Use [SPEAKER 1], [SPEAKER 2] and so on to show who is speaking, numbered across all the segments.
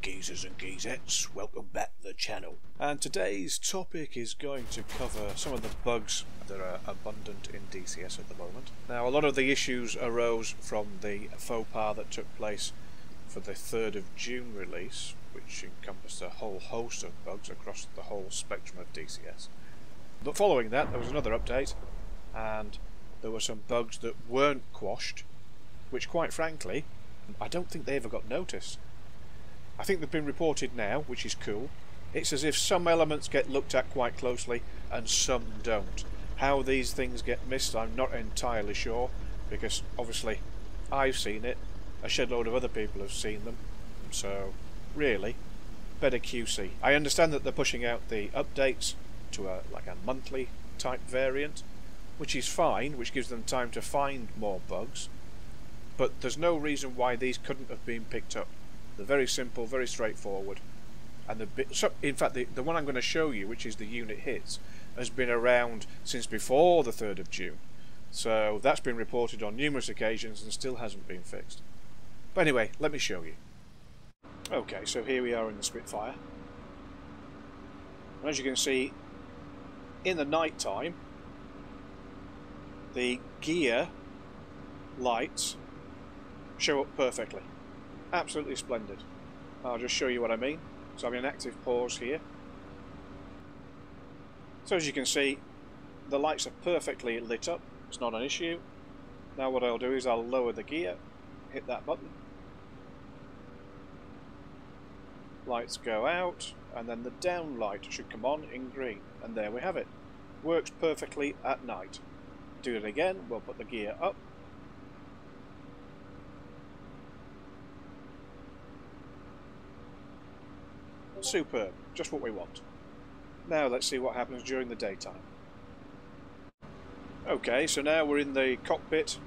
[SPEAKER 1] geezers and geezettes, welcome back to the channel. And today's topic is going to cover some of the bugs that are abundant in DCS at the moment. Now, a lot of the issues arose from the faux pas that took place for the 3rd of June release, which encompassed a whole host of bugs across the whole spectrum of DCS. But following that, there was another update, and there were some bugs that weren't quashed, which quite frankly, I don't think they ever got noticed. I think they've been reported now, which is cool. It's as if some elements get looked at quite closely and some don't. How these things get missed, I'm not entirely sure, because obviously I've seen it, a shed load of other people have seen them, so really, better QC. I understand that they're pushing out the updates to a monthly type variant, which is fine, which gives them time to find more bugs, but there's no reason why these couldn't have been picked up. They're very simple, very straightforward, and in fact the one I'm going to show you, which is the unit hits, has been around since before the 3rd of June, so that's been reported on numerous occasions and still hasn't been fixed. But anyway, let me show you. Okay, so here we are in the Spitfire, and as you can see, in the night time, the gear lights show up perfectly. Absolutely splendid. I'll just show you what I mean. So I'm in active pause here. So as you can see, the lights are perfectly lit up. It's not an issue. Now what I'll do is I'll lower the gear, hit that button. Lights go out, and then the down light should come on in green. And there we have it. Works perfectly at night. Do it again, we'll put the gear up. Superb, just what we want. Now let's see what happens during the daytime. Okay, so now we're in the cockpit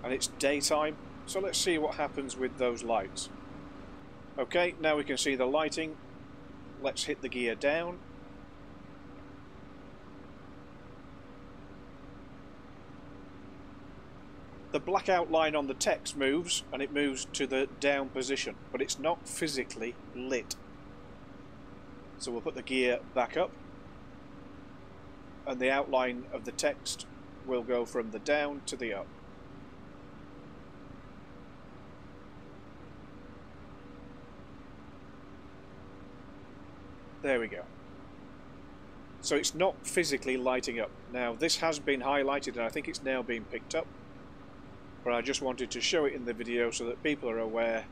[SPEAKER 1] and it's daytime, so let's see what happens with those lights. Okay, now we can see the lighting. Let's hit the gear down. The black outline on the text moves, and it moves to the down position, but it's not physically lit. So we'll put the gear back up, and the outline of the text will go from the down to the up. There we go. So it's not physically lighting up. Now this has been highlighted and I think it's now being picked up, but I just wanted to show it in the video so that people are aware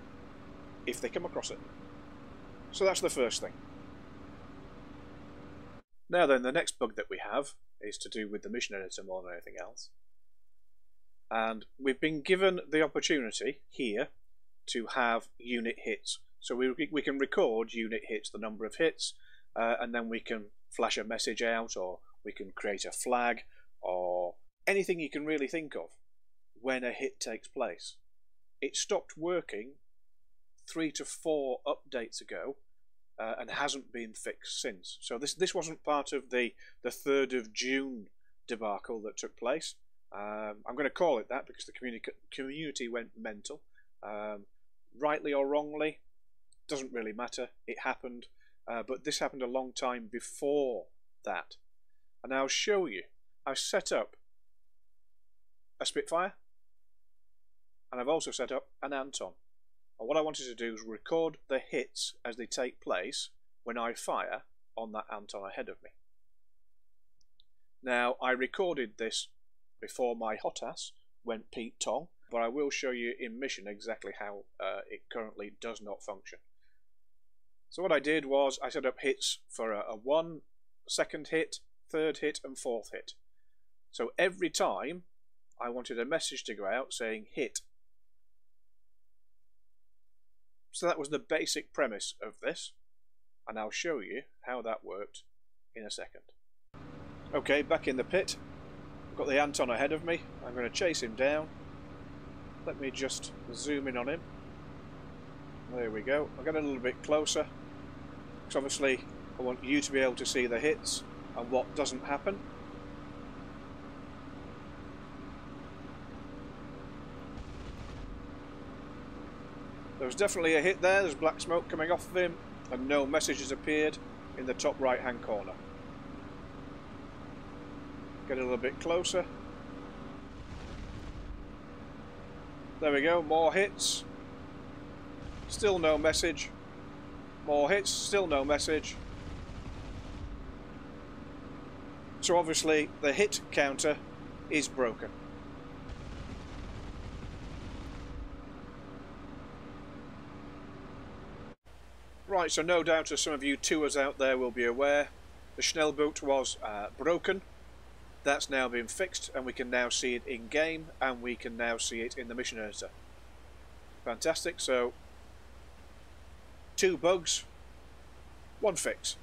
[SPEAKER 1] if they come across it. So that's the first thing. Now then, the next bug that we have is to do with the mission editor more than anything else. And we've been given the opportunity here to have unit hits. So we can record unit hits, the number of hits, and then we can flash a message out, or we can create a flag, or anything you can really think of when a hit takes place. It stopped working 3 to 4 updates ago, and hasn't been fixed since. So this wasn't part of the 3rd of June debacle that took place. I'm going to call it that because the community went mental. Rightly or wrongly, doesn't really matter. It happened, but this happened a long time before that. And I'll show you. I've set up a Spitfire, and I've also set up an Anton. And what I wanted to do is record the hits as they take place when I fire on that Anton ahead of me. Now, I recorded this before my hot ass went Pete Tong, but I will show you in mission exactly how it currently does not function. So what I did was I set up hits for a 1, 2nd hit, 3rd hit and 4th hit. So every time I wanted a message to go out saying hit. So that was the basic premise of this, and I'll show you how that worked in a second. Okay, back in the pit. I've got the Anton ahead of me. I'm going to chase him down. Let me just zoom in on him. There we go. I'll get a little bit closer, because obviously I want you to be able to see the hits and what doesn't happen. There's definitely a hit there. There's black smoke coming off of him, and no message has appeared in the top right hand corner. Get a little bit closer. There we go, more hits. Still no message. More hits, still no message. So obviously the hit counter is broken. Right, so no doubt as some of you tours out there will be aware, the Schnell boot was broken. That's now been fixed, and we can now see it in game, and we can now see it in the mission editor. Fantastic, so 2 bugs, 1 fix.